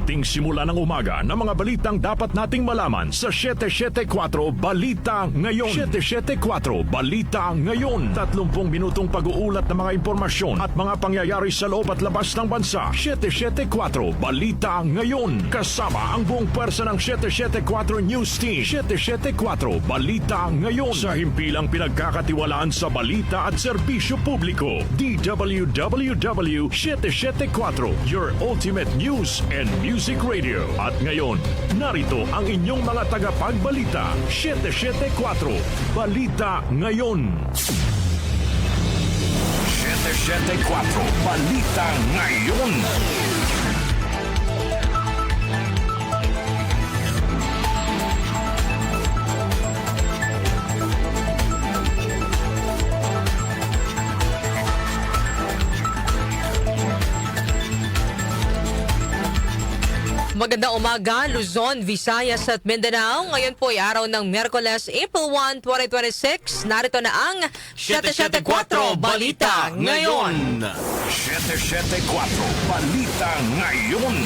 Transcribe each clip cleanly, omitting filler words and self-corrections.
ating simula ng umaga ng mga balitang dapat nating malaman sa 774 Balita Ngayon. 774 Balita Ngayon. 30 minutong pag-uulat ng mga impormasyon at mga pangyayari sa loob at labas ng bansa. 774 Balita Ngayon. Kasama ang buong pwersa ng 774 News Team. 774 Balita Ngayon. Sa himpilang pinagkakatiwalaan sa balita at serbisyo publiko. DWWW 774, your ultimate news and music radio. At ngayon, narito ang inyong mga tagapagbalita. 774 Balita Ngayon. 774 Balita Ngayon. Magandang umaga, Luzon, Visayas at Mindanao. Ngayon po ay araw ng Miyerkules, April 1, 2026. Narito na ang 774 Balita Ngayon. 774 Balita Ngayon.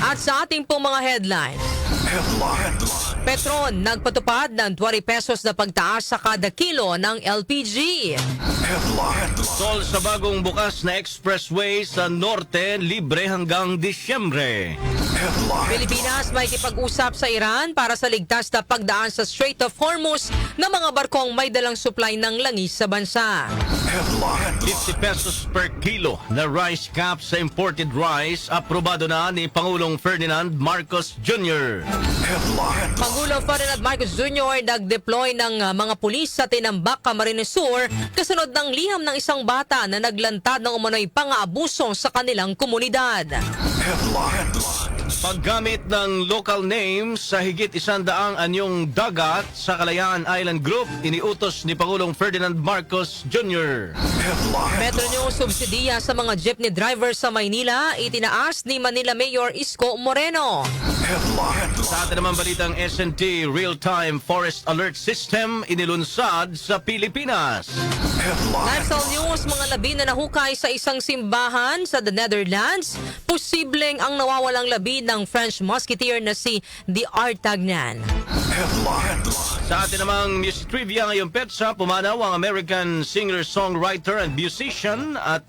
At sa ating pong mga headlines. Petron nagpatupad ng 20 pesos na pagtaas sa kada kilo ng LPG. Toll sa bagong bukas na expressway sa norte, libre hanggang Disyembre. Pilipinas may kipag-usap sa Iran para sa ligtas na pagdaan sa Strait of Hormuz ng mga barkong may dalang supply ng langis sa bansa. 50 pesos per kilo na rice cap sa imported rice, aprobado na ni Pangulong Ferdinand Marcos Jr. Pangulong Ferdinand Marcos Jr. nag-deploy ng mga pulis sa Tinambak, Camarines Sur kasunod ng liham ng isang bata na naglantad ng umano'y pang-aabuso sa kanilang komunidad. Paggamit ng local names sa higit 100 anyong dagat sa Kalayaan Island Group, iniutos ni Pangulong Ferdinand Marcos Jr. Metro News subsidiya sa mga jeepney drivers sa Maynila, itinaas ni Manila Mayor Isko Moreno. Sa atin naman balitang S&T Real-Time Forest Alert System inilunsad sa Pilipinas. National News, mga labi na nahukay sa isang simbahan sa the Netherlands. Posibleng ang nawawalang labi ng French musketeer na si The Artagnan. Sa atin namang music trivia ngayong petsa, pumanaw ang American singer-songwriter and musician at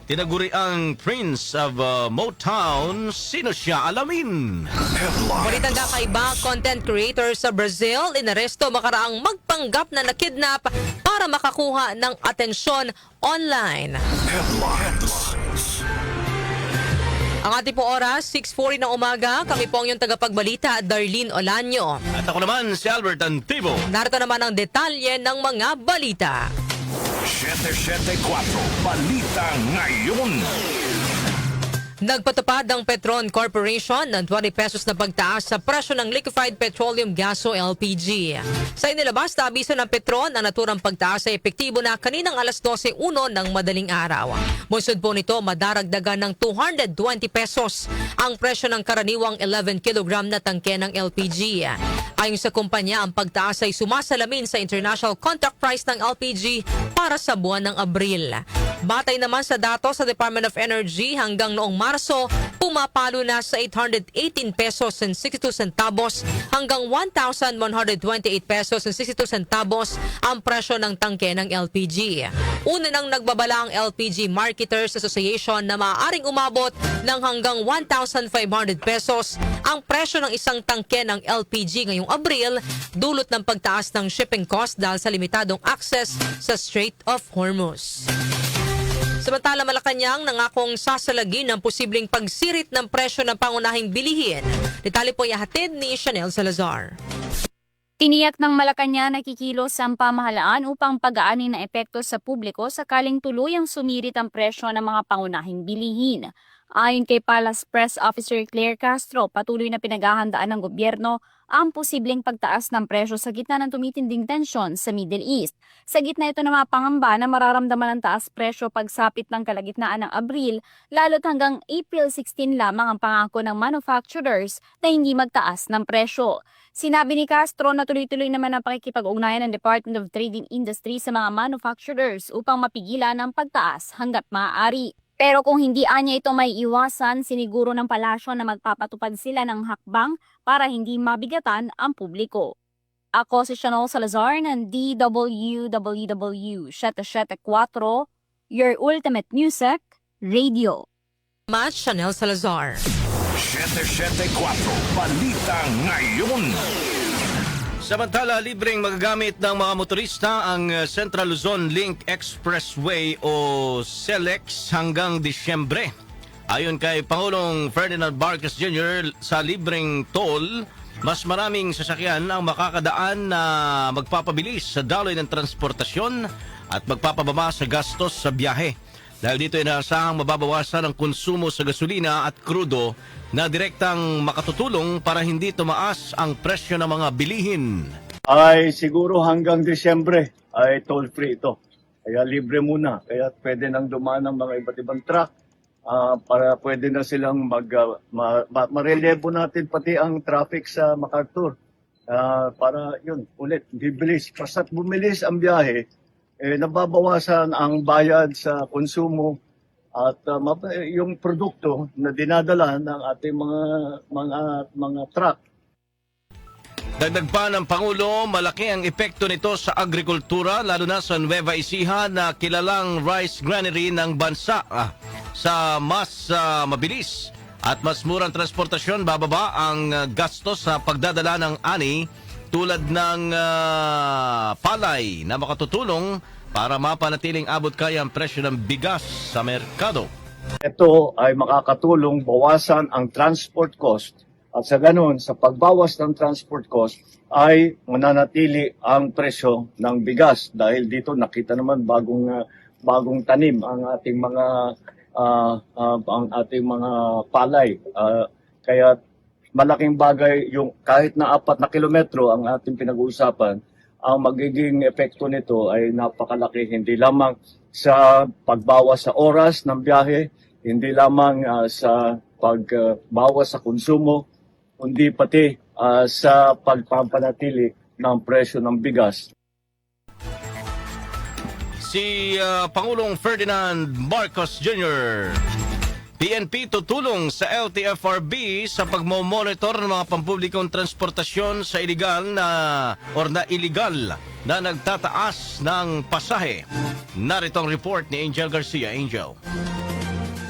tinaguri ang Prince of Motown. Sino siya? Alamin! Balitang kakaiba, content creator sa Brazil, inaresto makaraang magpanggap na nakidnap para makakuha ng atensyon online. Ang ating po oras, 6:40 ng umaga. Kami po ang iyong tagapagbalita, Darlene Olanyo. At ako naman si Albert Antibo. Narito naman ang detalye ng mga balita. 774 Balita Ngayon. Nagpatupad ang Petron Corporation ng 20 pesos na pagtaas sa presyo ng liquefied petroleum gas o LPG. Sa inilabas na abiso ng Petron, ang naturang pagtaas ay epektibo na kaninang alas 12:01 ng madaling araw. Bunsod po nito, madaragdagan ng 220 pesos ang presyo ng karaniwang 11 kilogram na tangke ng LPG. Ayon sa kumpanya, ang pagtaas ay sumasalamin sa international contract price ng LPG para sa buwan ng Abril. Batay naman sa datos sa Department of Energy, hanggang noong Marso, pumapalo na sa 818 pesos and 62 centavos hanggang 1,128 pesos and 62 centavos ang presyo ng tangke ng LPG. Una nang nagbabala ang LPG Marketers Association na maaaring umabot ng hanggang 1,500 pesos ang presyo ng isang tangke ng LPG ngayong Abril, dulot ng pagtaas ng shipping cost dahil sa limitadong access sa Strait of Hormuz. Samantala, Malacanang nangakong sasalagin ng posibleng pagsirit ng presyo ng pangunahing bilihin. Detalye po ihahatid ni Chanel Salazar. Tiniyak ng Malacanang na kikilos ang pamahalaan upang pag-aanin na epekto sa publiko sakaling tuluyang sumirit ang presyo ng mga pangunahing bilihin. Ayon kay Palace Press Officer Claire Castro, patuloy na pinaghahandaan ng gobyerno ang posibleng pagtaas ng presyo sa gitna ng tumitinding tensyon sa Middle East. Sa gitna ito ng mga pangamba na mararamdaman ng taas presyo pagsapit ng kalagitnaan ng Abril, lalo't hanggang April 16 lamang ang pangako ng manufacturers na hindi magtaas ng presyo. Sinabi ni Castro na tuloy-tuloy naman ang pakikipag-ugnayan ng Department of Trade and Industry sa mga manufacturers upang mapigilan ang pagtaas hanggat maaari. Pero kung hindi anya ito may iwasan, siniguro ng palasyo na magpapatupad sila ng hakbang para hindi mabigatan ang publiko. Ako si Chanel Salazar ng DWWW 774, your ultimate music, radio. Mas Chanel Salazar. 774 Balita Ngayon. Samantala, libreng magagamit ng mga motorista ang Central Luzon Link Expressway o CELEX hanggang Disyembre. Ayon kay Pangulong Ferdinand Marcos Jr., sa libreng toll, mas maraming sasakyan ang makakadaan na magpapabilis sa daloy ng transportasyon at magpapababa sa gastos sa biyahe. Dahil dito inaasahang mababawasan ang konsumo sa gasolina at krudo na direktang makatutulong para hindi tumaas ang presyo ng mga bilihin. Ay siguro hanggang Disyembre ay toll-free ito. Kaya libre muna. Kaya pwede nang dumaan ng mga iba't ibang truck para pwede na silang marelebo natin pati ang traffic sa MacArthur. Para yun, ulit, bibilis. Basta't bumilis ang biyahe, nababawasan ang bayad sa konsumo at yung produkto na dinadala ng ating mga truck. Dagdag pa ng Pangulo, malaki ang epekto nito sa agrikultura, lalo na sa Nueva Ecija na kilalang rice granary ng bansa. Sa mas mabilis at mas murang transportasyon, bababa ang gastos sa pagdadala ng ani tulad ng palay na makatutulong para mapanatiling abot kaya ang presyo ng bigas sa merkado. Ito ay makakatulong bawasan ang transport cost at sa ganun, sa pagbawas ng transport cost ay mananatili ang presyo ng bigas dahil dito nakita naman bagong tanim ang ating mga palay. Kaya malaking bagay yung kahit na 4 na kilometro ang ating pinag-uusapan, ang magiging epekto nito ay napakalaki, hindi lamang sa pagbawas sa oras ng biyahe, hindi lamang sa pagbawas sa konsumo, kundi pati sa pagpapanatili ng presyo ng bigas. Si Pangulong Ferdinand Marcos Jr. PNP tutulong sa LTFRB sa pagmomonitor ng mga pampublikong transportasyon sa illegal na nagtataas ng pasahe. Narito ang report ni Angel Garcia. Angel.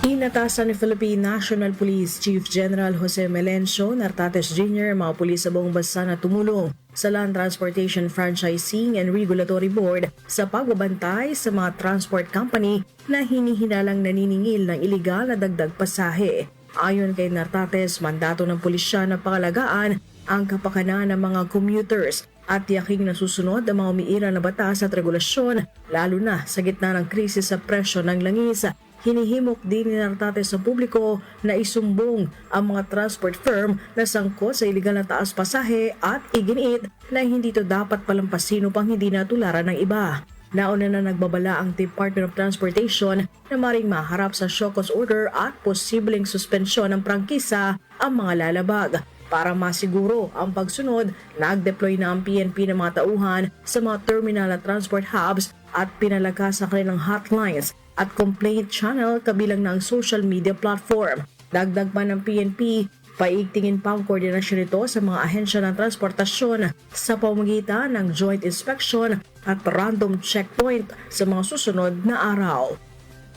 Inatasan ni Philippine National Police Chief General Jose Melencio Nartates Jr. mga pulis sa buong bansa na tumulong sa Land Transportation Franchising and Regulatory Board sa pagbabantay sa mga transport company na hinihinalang naniningil ng iligal na dagdag pasahe. Ayon kay Nartates, mandato ng pulisya na pangalagaan ang kapakanan ng mga commuters at tiyaking nasusunod ang mga umiiral na batas at regulasyon, lalo na sa gitna ng krisis sa presyo ng langis. Hinihimok din ni Nartates sa publiko na isumbong ang mga transport firm na sangkot sa iligal na taas pasahe at iginiit na hindi ito dapat palampasin upang hindi natularan ng iba. Nauna na nagbabala ang Department of Transportation na maring maharap sa show cause order at posibleng suspensyon ng prangkisa ang mga lalabag. Para masiguro ang pagsunod, nag-deploy na ang PNP ng mga tauhan sa mga terminal at transport hubs at pinalakas ang kanilang hotlines at complaint channel kabilang ng social media platform. Dagdag pa ng PNP, paigtingin pa ang koordinasyon nito sa mga ahensya ng transportasyon sa pamamagitan ng joint inspection at random checkpoint sa mga susunod na araw.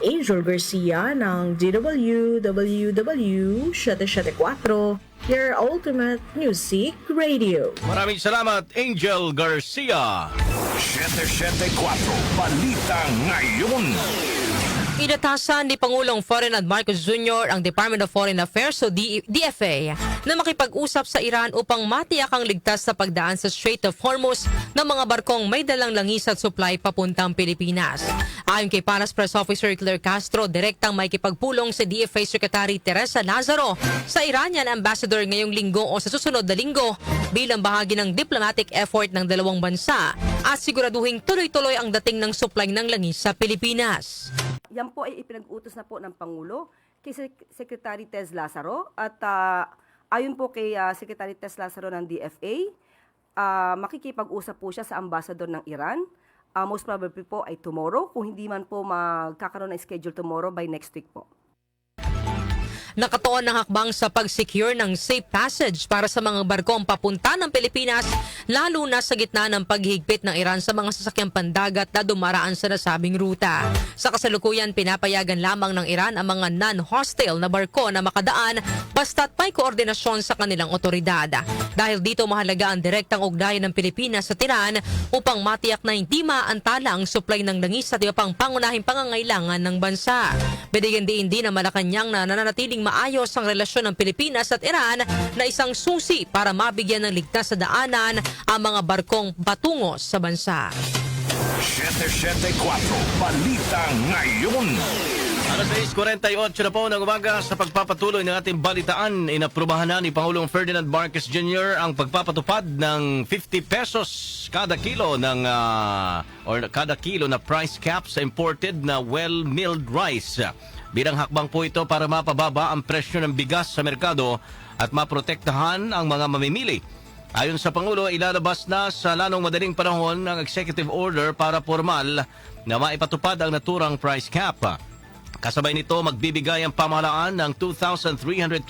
Angel Garcia ng DWWW 774, your ultimate music radio. Maraming salamat, Angel Garcia. 774 Balita Ngayon. Inatasan ni Pangulong Ferdinand Marcos Jr. ang Department of Foreign Affairs o DFA na makipag-usap sa Iran upang matiyakang ligtas sa pagdaan sa Strait of Hormuz ng mga barkong may dalang langis at supply papuntang Pilipinas. Ayon kay Palace Press Officer Claire Castro, direktang makikipagpulong si DFA Secretary Teresa Lazaro sa Iranian Ambassador ngayong linggo o sa susunod na linggo bilang bahagi ng diplomatic effort ng dalawang bansa at siguraduhing tuloy-tuloy ang dating ng supply ng langis sa Pilipinas. Yan po ay ipinag-utos na po ng Pangulo kay Secretary Tez Lazaro at ayon po kay Secretary Tez Lazaro ng DFA, makikipag-usap po siya sa ambassador ng Iran most probably po ay tomorrow. Kung hindi man po magkakaroon ng schedule tomorrow, by next week po. Nakatuon ng hakbang sa pag-secure ng safe passage para sa mga barkong papunta ng Pilipinas, lalo na sa gitna ng paghigpit ng Iran sa mga sasakyang pandagat na dumaraan sa nasabing ruta. Sa kasalukuyan, pinapayagan lamang ng Iran ang mga non-hostile na barko na makadaan basta't may koordinasyon sa kanilang otoridad. Dahil dito mahalaga ang direktang ugnayan ng Pilipinas sa Iran upang matiyak na hindi maantala ang supply ng langis at iba pang pangunahing pangangailangan ng bansa. Binigyan din na Malacanang na nananatiling maayos ang relasyon ng Pilipinas at Iran na isang susi para mabigyan ng ligtas sa daanan ang mga barkong patungo sa bansa. 774 Balita Ngayon. Alas 6:48 na po ng umaga. Sa pagpapatuloy ng ating balitaan, inaprubahan na ni Pangulong Ferdinand Marcos Jr. ang pagpapatupad ng 50 pesos kada kilo ng kada kilo na price cap sa imported na well-milled rice. Bilang hakbang po ito para mapababa ang presyo ng bigas sa merkado at maprotektahan ang mga mamimili. Ayon sa Pangulo, ilalabas na sa lalong madaling panahon ng executive order para formal na maipatupad ang naturang price cap. Kasabay nito, magbibigay ang pamahalaan ng 2,325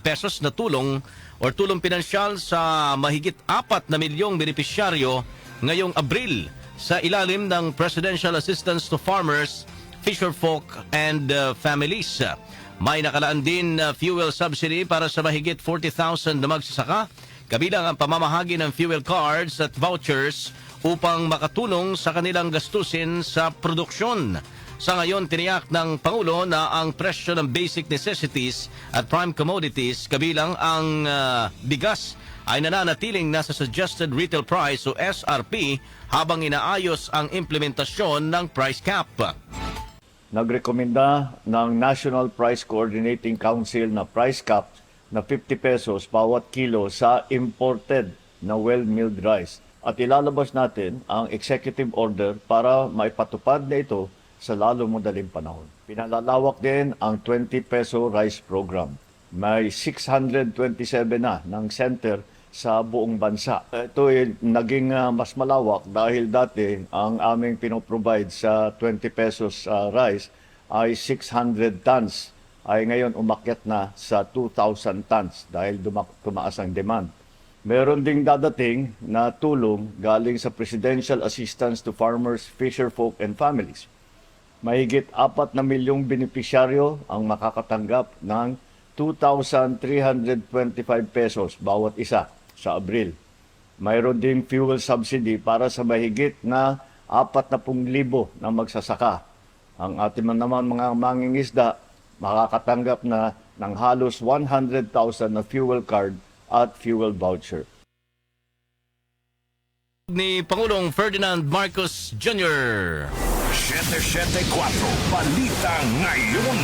pesos na tulong o tulong pinansyal sa mahigit 4 na milyong benepisyaryo ngayong Abril sa ilalim ng Presidential Assistance to Farmers, Fisherfolk and Families. May nakalaan din fuel subsidy para sa mahigit 40,000 na magsasaka, kabilang ang pamamahagi ng fuel cards at vouchers upang makatulong sa kanilang gastusin sa produksyon. Sa ngayon, tiniyak ng Pangulo na ang presyo ng basic necessities at prime commodities, kabilang ang bigas, ay nananatiling nasa suggested retail price o SRP habang inaayos ang implementasyon ng price cap. Nagrekomenda ng National Price Coordinating Council na price cap na 50 pesos bawat kilo sa imported na well-milled rice. At ilalabas natin ang executive order para maipatupad na ito sa lalong madaling panahon. Pinalalawak din ang 20 peso rice program. May 627 na ng center sa buong bansa. Ito ay naging mas malawak dahil dati ang aming pinoprovide sa 20 pesos rice ay 600 tons. Ay ngayon umakyat na sa 2,000 tons dahil tumaas ang demand. Meron ding dadating na tulong galing sa Presidential Assistance to Farmers, Fisherfolk and Families. Mahigit 4 na milyong benepisyaryo ang makakatanggap ng 2,325 pesos bawat isa sa Abril. Mayroon din fuel subsidy para sa mahigit na 40,000 na magsasaka. Ang ating naman mga mangingisda makakatanggap na ng halos 100,000 na fuel card at fuel voucher. Ni Pangulong Ferdinand Marcos Jr. 774 Balita Ngayon.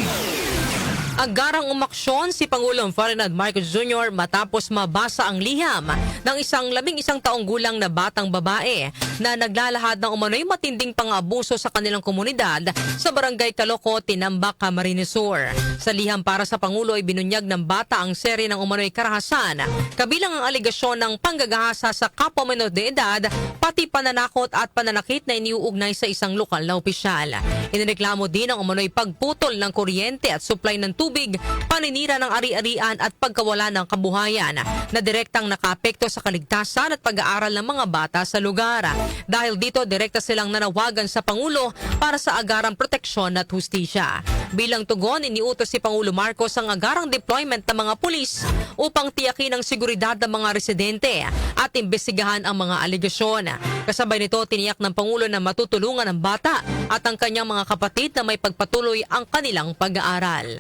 Agarang umaksyon si Pangulong Ferdinand Marcos Jr. matapos mabasa ang liham ng isang 11 taong gulang na batang babae na naglalahad ng umano'y matinding pang-abuso sa kanilang komunidad sa barangay Calooco, Tinambak, Camarines Sur. Sa liham para sa Pangulo ay binunyag ng bata ang seri ng umano'y karahasan, kabilang ang aligasyon ng panggagahasa sa kapwa menor de edad, pati pananakot at pananakit na iniuugnay sa isang lokal na opisyal. Inireklamo din ang umano'y pagputol ng kuryente at supply ng tubig, paninira ng ari-arian at pagkawala ng kabuhayan na direktang nakaapekto sa kaligtasan at pag-aaral ng mga bata sa lugar. Dahil dito, direkta silang nanawagan sa Pangulo para sa agarang proteksyon at hustisya. Bilang tugon, iniutos si Pangulo Marcos ang agarang deployment ng mga pulis upang tiyakin ang seguridad ng mga residente at imbestigahan ang mga aligasyon. Kasabay nito, tiniyak ng Pangulo na matutulungan ang bata at ang kanyang mga kapatid na may pagpatuloy ang kanilang pag-aaral.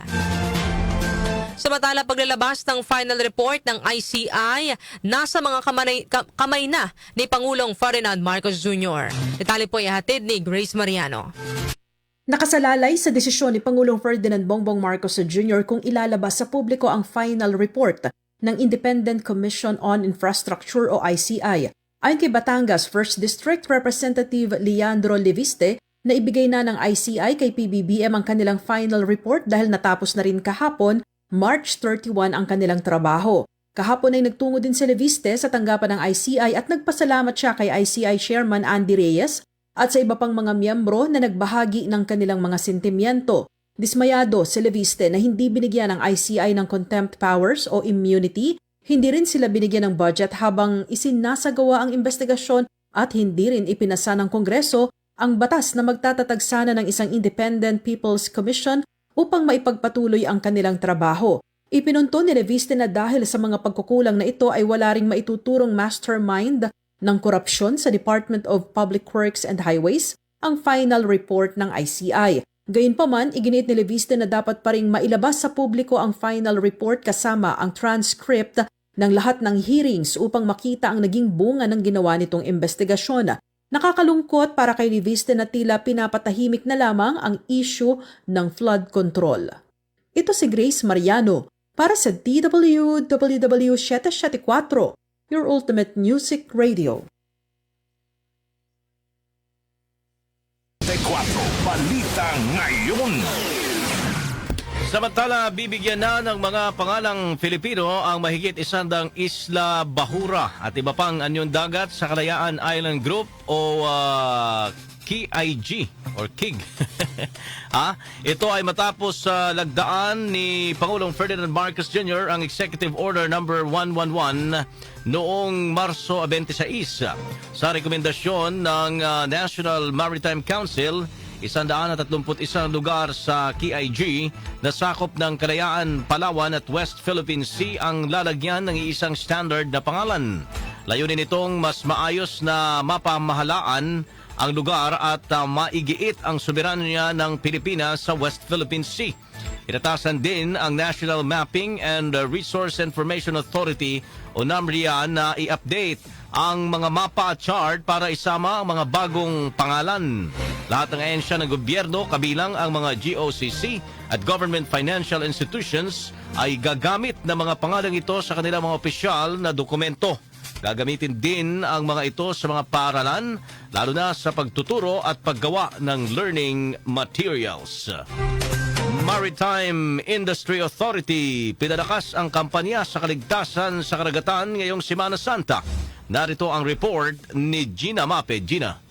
Samantala, paglalabas ng final report ng ICI, nasa mga kamay na ni Pangulong Ferdinand Marcos Jr. Detalye po ihatid ni Grace Mariano. Nakasalalay sa desisyon ni Pangulong Ferdinand Bongbong Marcos Jr. kung ilalabas sa publiko ang final report ng Independent Commission on Infrastructure o ICI. Ayon kay Batangas 1st District Representative Leandro Leviste, na ibigay na ng ICI kay PBBM ang kanilang final report dahil natapos na rin kahapon, March 31 ang kanilang trabaho. Kahapon ay nagtungo din si Leviste sa tanggapan ng ICI at nagpasalamat siya kay ICI Chairman Andy Reyes at sa iba pang mga miyembro na nagbahagi ng kanilang mga sentimiento. Dismayado si Leviste na hindi binigyan ng ICI ng contempt powers o immunity, hindi rin sila binigyan ng budget habang isinasagawa ang investigasyon at hindi rin ipinasa ng Kongreso ang batas na magtatatag sana ng isang Independent People's Commission upang maipagpatuloy ang kanilang trabaho. Ipinunto ni Leviste na dahil sa mga pagkukulang na ito ay wala ring maituturong mastermind ng korupsyon sa Department of Public Works and Highways ang final report ng ICI. Gayunpaman, iginiit ni Leviste na dapat pa ring mailabas sa publiko ang final report kasama ang transcript ng lahat ng hearings upang makita ang naging bunga ng ginawa nitong investigasyon. Nakakalungkot para kay Leviste na tila pinapatahimik na lamang ang issue ng flood control. Ito si Grace Mariano para sa DWWW 774, your ultimate music radio. 4 Balita Ngayon. Samantala, bibigyan na ng mga pangalang Filipino ang mahigit 100 Isla Bahura at iba pang anyong dagat sa Kalayaan Island Group o KIG or KIG. Ito ay matapos lagdaan ni Pangulong Ferdinand Marcos Jr. ang Executive Order number 111 noong Marso 26. Sa rekomendasyon ng National Maritime Council, 131 lugar sa KIG na sakop ng Kalayaan, Palawan at West Philippine Sea ang lalagyan ng iisang standard na pangalan. Layunin nitong mas maayos na mapamahalaan ang lugar at maigiit ang soberanya ng Pilipinas sa West Philippine Sea. Inatasan din ang National Mapping and Resource Information Authority o NAMRIA na i-update ang mga mapa at chart para isama ang mga bagong pangalan. Lahat ng ahensya ng gobyerno, kabilang ang mga GOCC at government financial institutions, ay gagamit ng mga pangalang ito sa kanilang mga opisyal na dokumento. Gagamitin din ang mga ito sa mga paaralan, lalo na sa pagtuturo at paggawa ng learning materials. Maritime Industry Authority pinalakas ang kampanya sa kaligtasan sa karagatan ngayong Semana Santa. Narito ang report ni Gina Mape. Gina.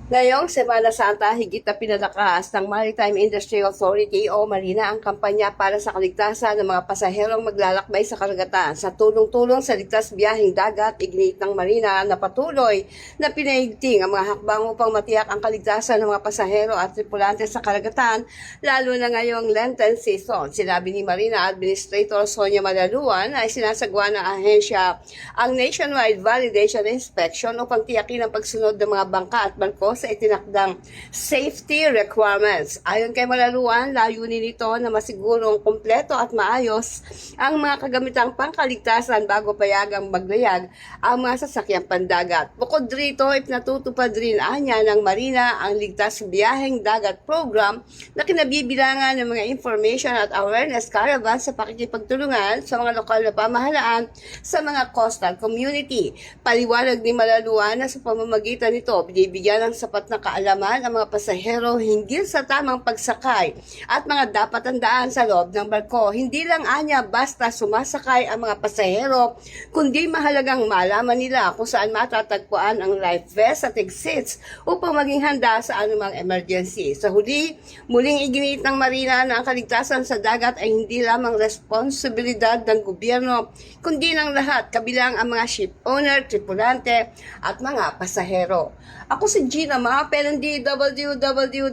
Ngayong Semana Santa, higit na pinalakas ng Maritime Industry Authority o Marina ang kampanya para sa kaligtasan ng mga pasaherong maglalakbay sa karagatan. Sa tulong-tulong sa ligtas biyaheng dagat, iginiit ng Marina na patuloy na pinaigting ang mga hakbang upang matiyak ang kaligtasan ng mga pasahero at tripulante sa karagatan, lalo na ngayong Lenten season. Sinabi ni Marina Administrator Sonia Malaluan na isinasagwa ng ahensya ang nationwide validation inspection upang tiyakin ang pagsunod ng mga bangka at barko sa itinakdang safety requirements. Ayon kay Malaluan, layunin nito na masigurong kumpleto at maayos ang mga kagamitang pangkaligtasan bago payagang maglayag ang mga sasakyang pandagat. Bukod rito, ipinatutupad rin anya ng Marina ang Ligtas Biyaheng Dagat Program na kinabibilangan ng mga information at awareness caravan sa pakikipagtulungan sa mga lokal na pamahalaan sa mga coastal community. Paliwanag ni Malaluan na sa pamamagitan nito, binibigyan ng sapat na kaalaman ang mga pasahero hinggil sa tamang pagsakay at mga dapat tandaan sa loob ng barko. Hindi lang anya basta sumasakay ang mga pasahero, kundi mahalagang malaman nila kung saan matatagpuan ang life vest at exits upang maging handa sa anumang emergency. Sa huli, muling iginiit ng Marina na ang kaligtasan sa dagat ay hindi lamang responsibilidad ng gobyerno, kundi ng lahat, kabilang ang mga ship owner, tripulante at mga pasahero. Ako si Gina Mape ng DWWW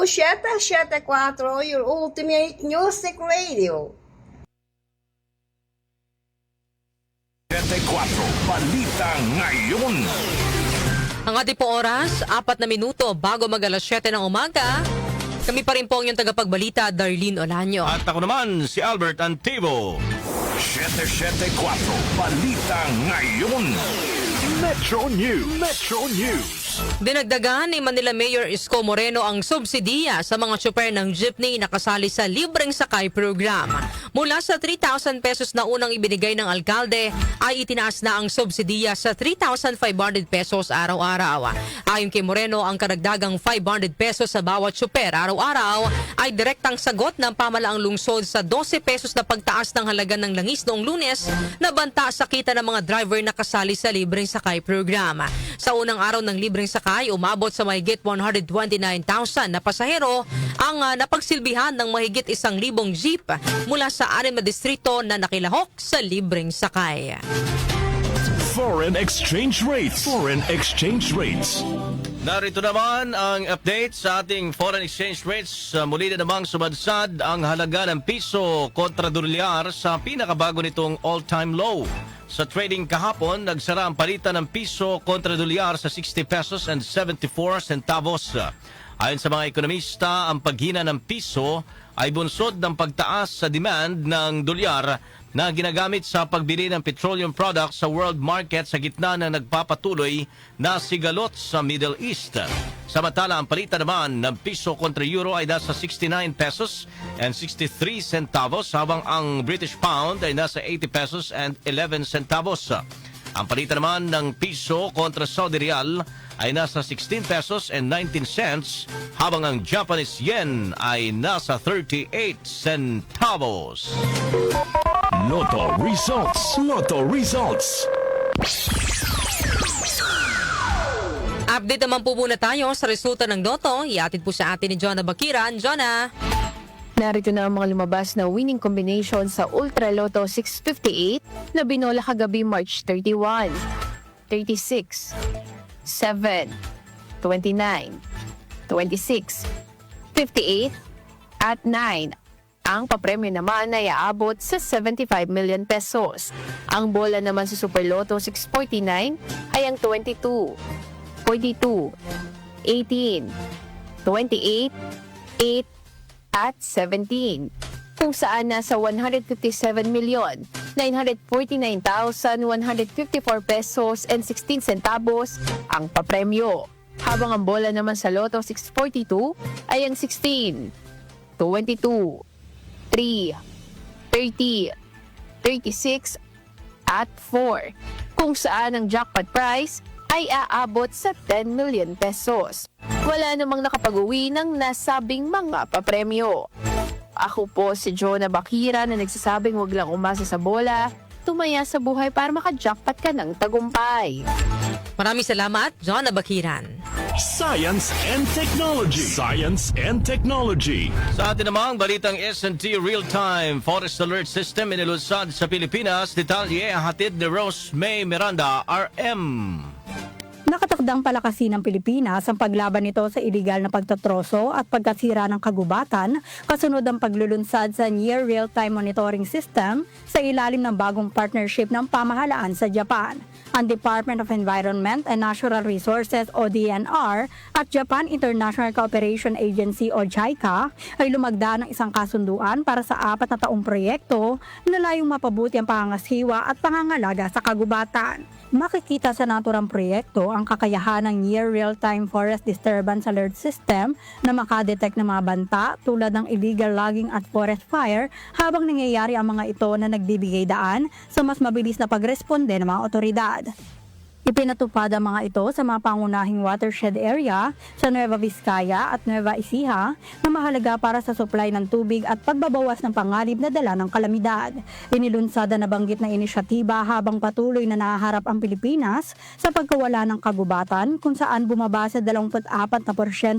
774, your ultimate music radio. 74 Balita Ngayon. Ang ating po oras, 4 na minuto bago mag alas 7 ng umaga. Kami pa rin po ang inyong tagapagbalita, Darlene Olanyo. At ako naman, si Albert Antivo. 774 Balita Ngayon. Metro News. Metro News. Dinagdagan ni Manila Mayor Isko Moreno ang subsidiya sa mga tsuper ng jeepney na kasali sa libreng sakay program. Mula sa 3,000 pesos na unang ibinigay ng alkalde ay itinaas na ang subsidiya sa 3,500 pesos araw-araw. Ayon kay Moreno, ang karagdagang 500 pesos sa bawat tsuper araw-araw ay direktang sagot ng pamalaang lungsod sa 12 pesos na pagtaas ng halaga ng langis noong Lunes na banta sa kita ng mga driver na kasali sa libreng sakay Sakay Program. Sa unang araw ng libreng sakay, umabot sa mahigit 129,000 na pasahero ang napagsilbihan ng mahigit 1,000 jeep mula sa 6 na distrito na nakilahok sa libreng sakay. Foreign exchange rates. Foreign exchange rates. Narito naman ang update sa ating foreign exchange rates. Muli na namang sumadsad ang halaga ng piso kontra dolyar sa pinakabago nitong all-time low. Sa trading kahapon, nagsara ang palitan ng piso kontra dolyar sa 60 pesos and 74 centavos. Ayon sa mga ekonomista, ang paghina ng piso ay bunsod ng pagtaas sa demand ng dolyar na ginagamit sa pagbili ng petroleum products sa world market sa gitna ng nagpapatuloy na sigalot sa Middle East. Samantala, ang palitan naman ng piso kontra euro ay nasa 69 pesos and 63 centavos habang ang British pound ay nasa 80 pesos and 11 centavos. Ang palitan naman ng piso kontra Saudi Riyal ay nasa 16 pesos and 19 cents habang ang Japanese yen ay nasa 38 centavos. Lotto results. Lotto results. Update naman po muna tayo sa resulta ng Lotto. Iatid po sa atin ni Jonah Bakiran. Jonah! Narito na ang mga lumabas na winning combination sa Ultra Lotto 658 na binola kagabi March 31, 36, 7, 29, 26, 58, at 9. Ang papremyo naman ay aabot sa 75 million pesos. Ang bola naman sa Super Lotto 649 ay ang 22, 42, 18, 28, 8, at 17, kung saan nasa 157,949,154 pesos and 16 centavos ang papremyo. Habang ang bola naman sa Lotto 642 ay ang 16, 22, 3, 30, 36, at 4, kung saan ang jackpot prize ay aabot sa 10 million pesos. Wala namang nakapag-uwi ng nasabing mga papremyo. Ako po si Jonah Bakira na nagsasabing huwag lang umasa sa bola, tumaya sa buhay para maka-jackpot ka ng tagumpay. Maraming salamat, Jonah Bakiran. Science and technology. Science and technology. Sa atin namang balitang S&T Real-Time Forest Alert System inilunsad sa Pilipinas. Detalye hatid ni Rose May Miranda, RM. Nakatakdang palakasin ng Pilipinas ang paglaban nito sa iligal na pagtatroso at pagkasira ng kagubatan kasunod ang paglulunsad sa Near Real-Time Monitoring System sa ilalim ng bagong partnership ng pamahalaan sa Japan. Ang Department of Environment and Natural Resources o DNR at Japan International Cooperation Agency o JICA ay lumagda ng isang kasunduan para sa 4 na taong proyekto na layong mapabuti ang pangangasiwa at pangangalaga sa kagubatan. Makikita sa naturang proyekto ang kakayahan ng Near Real-Time Forest Disturbance Alert System na makadetect ng mga banta tulad ng illegal logging at forest fire habang nangyayari ang mga ito na nagbibigay daan sa mas mabilis na pagresponde ng mga otoridad. Ipinatupad ang mga ito sa mga pangunahing watershed area sa Nueva Vizcaya at Nueva Ecija na mahalaga para sa supply ng tubig at pagbabawas ng panganib na dala ng kalamidad. Inilunsad na nabanggit na inisyatiba habang patuloy na nahaharap ang Pilipinas sa pagkawala ng kagubatan kung saan bumaba sa 24%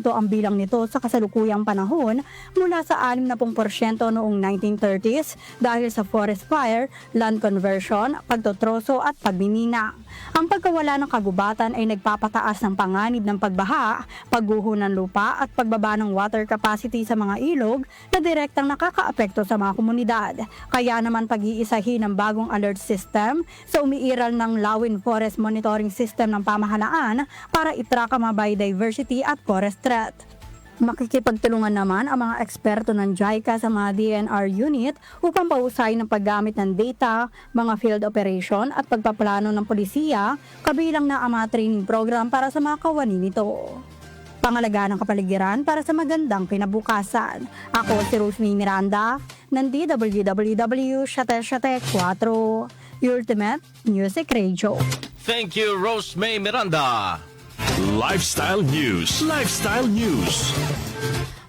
ang bilang nito sa kasalukuyang panahon mula sa 60% noong 1930s dahil sa forest fire, land conversion, pagtotroso at pagminina. Ang pagkawala ng kagubatan ay nagpapataas ng panganib ng pagbaha, pagguho ng lupa at pagbaba ng water capacity sa mga ilog na direktang nakakaapekto sa mga komunidad. Kaya naman pag-iisahin ng bagong alert system sa umiiral ng Lawin Forest Monitoring System ng pamahalaan para itrack ang mga biodiversity at forest threat. Makikipagtulungan naman ang mga eksperto ng JICA sa mga DNR unit upang pausay ng paggamit ng data, mga field operation at pagpaplano ng polisiya, kabilang na ang mga training program para sa mga kawani nito. Pangalagaan ng kapaligiran para sa magandang kinabukasan. Ako si Rosemary Miranda ng DWWW 774 Ultimate Music Radio. Thank you, Rose May Miranda. Lifestyle News. Lifestyle News.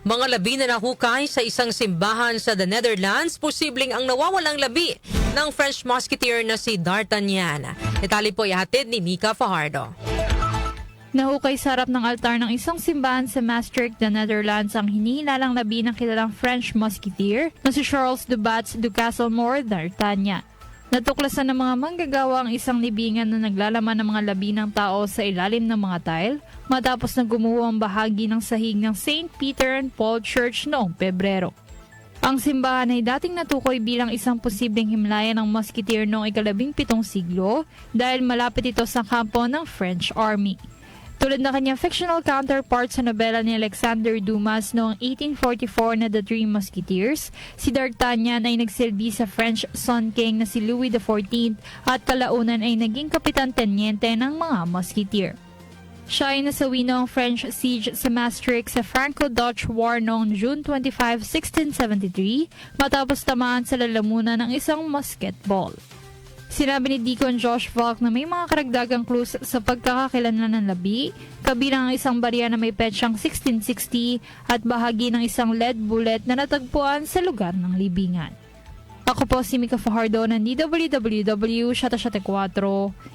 Mga labi na nahukay sa isang simbahan sa the Netherlands, posibleng ang nawawalang labi ng French Musketeer na si D'Artagnan. Detalye po ihatid ni Mika Fajardo. Nahukay sa harap ng altar ng isang simbahan sa Maastricht, the Netherlands ang hinihilalang labi ng kilalang French Musketeer na si Charles de Batz du Castlemore d'Artagnan. Natuklasan ng mga manggagawa ang isang libingan na naglalaman ng mga labi ng tao sa ilalim ng mga tile matapos na gumuho ang bahagi ng sahig ng St. Peter and Paul Church noong Pebrero. Ang simbahan ay dating natukoy bilang isang posibleng himlayan ng musketeer noong ika-17 siglo dahil malapit ito sa kampo ng French Army. Tulad na kanyang fictional counterpart sa nobela ni Alexander Dumas noong 1844 na The Three Musketeers, si D'Artagnan ay nagsilbi sa French Sun King na si Louis XIV at kalaunan ay naging kapitan-tenyente ng mga musketeer. Siya ay nasawi noong French siege sa Maastricht sa Franco-Dutch War noong June 25, 1673 matapos tamaan sa lalamunan ng isang musket ball. Sinabi ni Deacon Josh Falk na may mga karagdagang clues sa pagkakakilanlan ng labi, kabilang ang isang barya na may petsyang 1660 at bahagi ng isang lead bullet na natagpuan sa lugar ng libingan. Ako po si Mika Fajardo ng DWWW 774,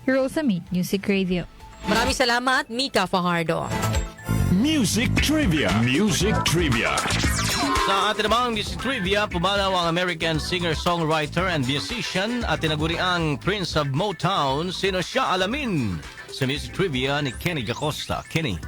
Heroes sa Meet Music Radio. Maraming salamat, Mika Fajardo. Music Trivia. Music Trivia. Sa ating namang Music Trivia, pumanaw ang American singer-songwriter and musician at tinaguriang Prince of Motown. Sino siya? Alamin sa Music Trivia ni Kenny Gacosta. Kenny.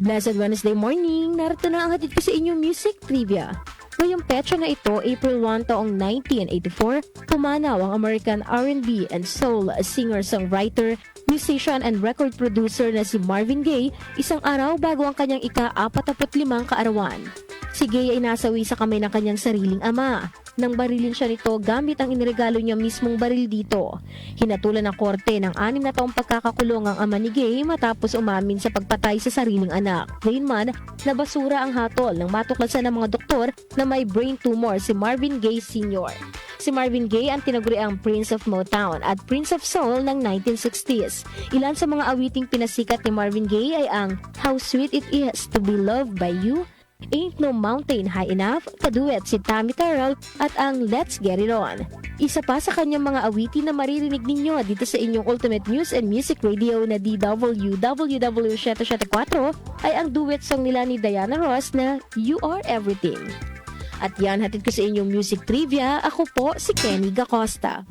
Blessed Wednesday morning, narito na ang hatid ko sa inyong Music Trivia. Ngayong petsa na ito, April 1 taong 1984, pumanaw ang American R&B and Soul singer-songwriter, musician and record producer na si Marvin Gaye, isang araw bago ang kanyang ika-45 kaarawan. Si Gaye ay nasawi sa kamay ng kanyang sariling ama. Nang barilin siya nito gamit ang iniregalo niya mismong baril dito. Hinatulan ng korte ng 6 na taong pagkakakulong ang ama ni Gaye matapos umamin sa pagpatay sa sariling anak. Gayunman, nabasura ang hatol nang matuklasan ng mga doktor na may brain tumor si Marvin Gaye Sr. Si Marvin Gaye ang tinaguriang Prince of Motown at Prince of Soul ng 1960s. Ilan sa mga awiting pinasikat ni Marvin Gaye ay ang How Sweet It Is to Be Loved by You, Ain't No Mountain High Enough, kaduet si Tammy Terrell at ang Let's Get It On. Isa pa sa kanyang mga awitin na maririnig ninyo dito sa inyong Ultimate News and Music Radio na DWWW 774 ay ang duet song nila ni Diana Ross na You Are Everything. At yan, hatid ko sa inyong Music Trivia. Ako po si Kenny Gacosta.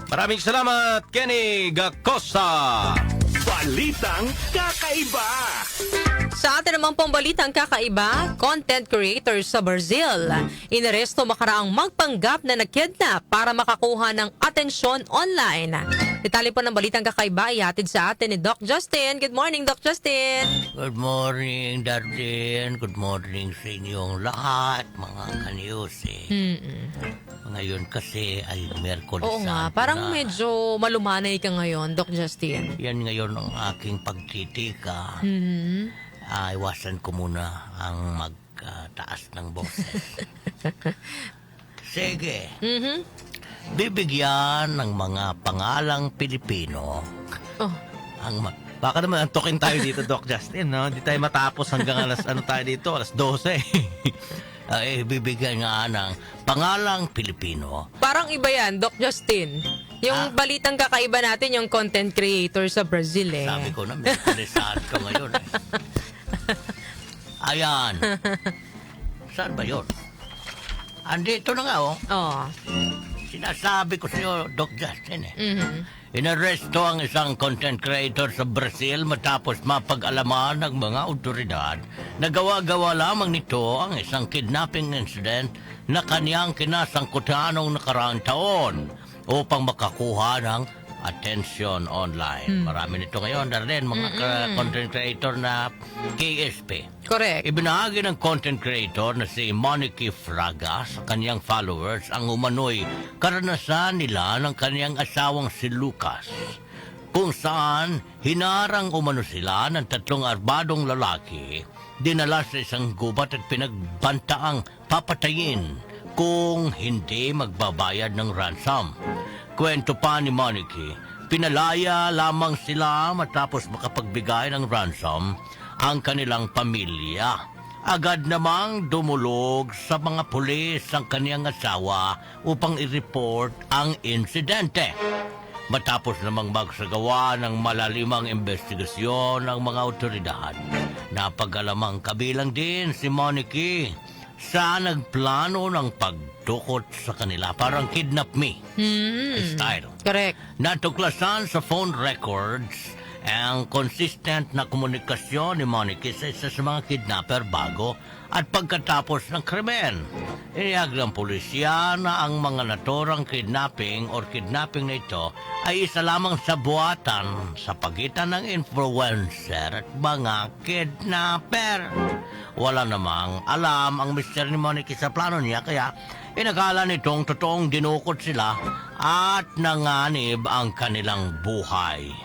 Maraming salamat, Kenny Gacosta. Balitang Kakaiba. Sa atin naman pong balitang kakaiba, content creators sa Brazil inaresto makaraang magpanggap na nagkidnap para makakuha ng atensyon online. Detalye po ng balitang kakaiba ihatid sa atin ni Doc Justin. Good morning, Doc Justin. Good morning, Darlene. Good morning sa inyong lahat, mga kanyusi. Ngayon kasi ay Miyerkules. Oo nga, parang medyo malumanay ka ngayon, Doc Justin. Yan ngayon ang aking pagtitika. Iwasan ko muna ang magtaas ng boses. Sige. Bibigyan ng mga pangalang Pilipino ang baka naman antokin tayo dito, Doc Justin, no? Hindi tayo matapos hanggang alas 12. Bibigyan nga ng pangalang Pilipino. Parang iba yan, Doc Justin. Yung balitang kakaiba natin, yung content creator sa Brazil eh. Sabi ko na, may kalisaan ko ngayon eh. Ayan. Saan ba yun? Andito na nga, oh. Sinasabi ko sa'yo, Doc Justin, eh. Inaresto ang isang content creator sa Brazil matapos mapag-alaman ng mga otoridad na gawa-gawa lamang nito ang isang kidnapping incident na kaniyang kinasangkutan noong nakaraang taon upang makakuha ng attention online. Marami nito ngayon, Darlene, mga content creator na KSP. Correct. Ibinahagi ng content creator na si Monique Fraga sa kanyang followers ang umano'y karanasan nila ng kanyang asawang si Lucas, kung saan hinarang umano sila ng 3 arbadong lalaki, dinala sa isang gubat at pinagbantaang papatayin kung hindi magbabayad ng ransom. Kwento pa ni Monique, pinalaya lamang sila matapos makapagbigay ng ransom ang kanilang pamilya. agad namang dumulog sa mga pulis ang kaniyang asawa upang i-report ang insidente. Matapos namang magsagawa ng malalimang investigasyon ng mga otoridad, napag-alamang kabilang din si Monique sa nagplano ng pagdukot sa kanila. Parang kidnap me style. Correct. Natuklasan sa phone records ang consistent na komunikasyon ni Monique sa isa sa mga kidnapper bago at pagkatapos ng krimen. Iniyag ng pulisya na ang mga naturang kidnapping or kidnapping na ito ay isa lamang sa buwatan sa pagitan ng influencer at mga kidnapper. Wala namang alam ang mister ni Monique sa plano niya, kaya inakala nitong totoong dinukot sila at nanganib ang kanilang buhay.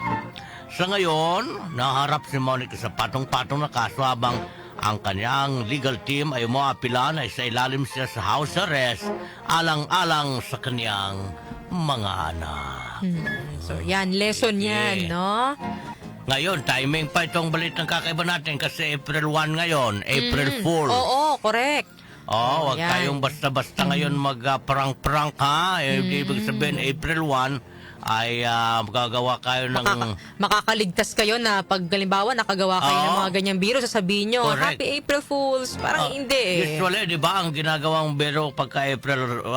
Sa ngayon, naharap si Monique sa patong-patong na kaso habang ang kanyang legal team ay umaapila na isa ilalim siya sa house arrest alang-alang sa kanyang mga anak. So yan, lesson yan, no? Ngayon, timing pa itong balitang kakaiba natin kasi April 1 ngayon, April Fool. Oo, correct. Wag Yan. kayong basta-basta ngayon mag-prank-prank ha. Ibig sabihin, April 1 ay magagawa kayo ng... Makakaligtas kayo na pag halimbawa nakagawa kayo ng mga ganyang biro, sasabihin nyo, Correct. Happy April Fools. Parang hindi eh. Usually, di ba, ang ginagawang biro pagka April 1,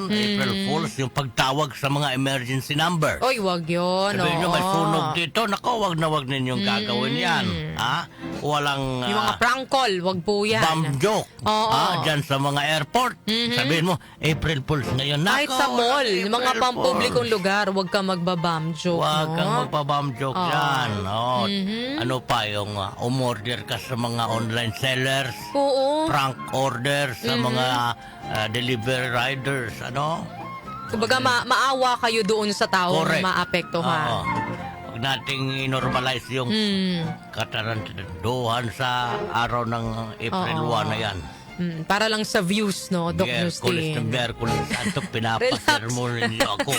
April Fools, yung pagtawag sa mga emergency number. Oy, wag yun. Sabihin nyo, may oo. sunog dito. Nako, wag na wag ninyong gagawin yan. Ha? Walang... Yung mga prank call, wag po yan. Bomb joke. Oo. Dyan sa mga airport. Sabihin mo, April Fools ngayon. Kahit Nako, sa mall, April yung mga pampublikong Fools. lugar, wag ka magbabam joke. Huwag no? kang magpabam joke Oo. dyan. Ano pa yung umorder ka sa mga online sellers? Oo. Prank order sa mga delivery riders. Ano? Kumbaga, maawa kayo doon sa tao na Correct. maapektuhan. Oo. Huwag nating i-normalize yung katarantaduhan sa araw ng April 1 na yan. Para lang sa views, no, Doc Miyerkules Justin. na Miyerkules. Ato, pinapasermo ninyo ako.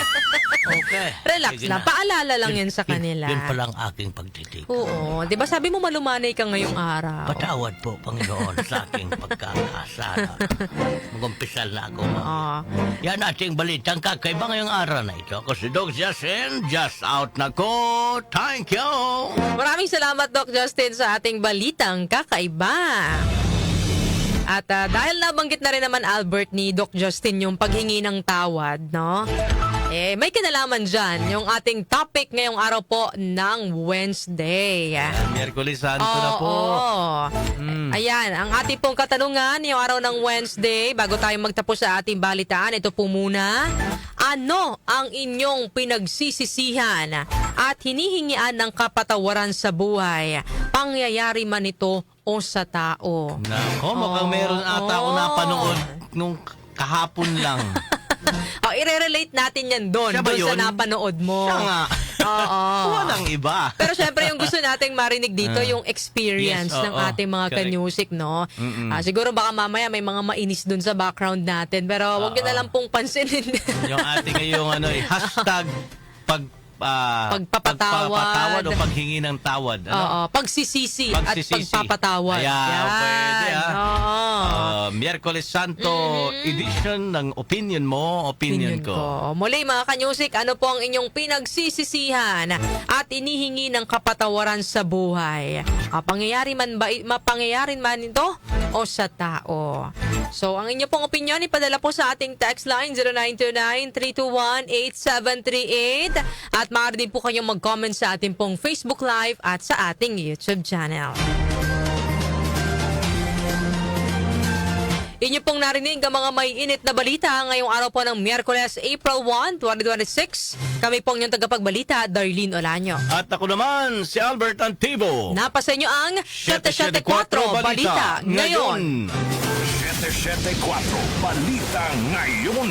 Okay. Relax Sige lang. na. Paalala lang yan sa kanila. Yun pa lang aking pagtitig. Oo. Di ba sabi mo malumanay ka ngayong araw? Patawad po, Panginoon, sa aking pagkakasala. Mag-umpisal na ako. Yan ating balitang kakaiba ngayong araw na ito. Ako si Doc Justin, just out na ko. Thank you! Maraming salamat, Doc Justin, sa ating balitang kakaiba. At dahil nabanggit na rin naman, Albert, ni Doc Justin yung paghingi ng tawad, no? May kinalaman dyan yung ating topic ngayong araw po ng Wednesday. Miyerkules Santo na po. Ayan, ang ating pong katanungan yung araw ng Wednesday, bago tayo magtapos sa ating balitaan, ito po muna. Ano ang inyong pinagsisisihan at hinihingian ng kapatawaran sa buhay? Pangyayari man ito o sa tao? Nako, mukhang meron ata ako napanood nung kahapon lang. I-relate natin yan doon Siya ba sa yun? napanood mo. Siya nga. Oo. Walang iba. Pero syempre yung gusto nating marinig dito yung experience Yes, ng oo. ating mga Correct. ka-music, no? Siguro baka mamaya may mga mainis dun sa background natin, pero wag nyo na lang pong pansinin. Yung ating ngayong hashtag pagpapatawad o paghingi ng tawad. Ano? Oo, pagsisisi at Pagsisisi. pagpapatawad. Ayan, pwede, Oo. Miyerkules Santo edition ng opinion mo, opinion ko. Muli mga ka-music, ano po ang inyong pinagsisisihan at inihingi ng kapatawaran sa buhay? Mapangyayari man ito o sa tao? So, ang inyo pong opinion, ipadala po sa ating text line 0929-321-8738 at maaari din po kayong mag-comment sa ating pong Facebook Live at sa ating YouTube channel. Inyo pong narinig ang mga may init na balita ngayong araw po ng Miyerkules, April 1, 2026. Kami pong inyong tagapagbalita, Darlene Olanyo. At ako naman, si Albert Antibo. Napasa inyo ang 774 Balita Ngayon. 774 Balita Ngayon.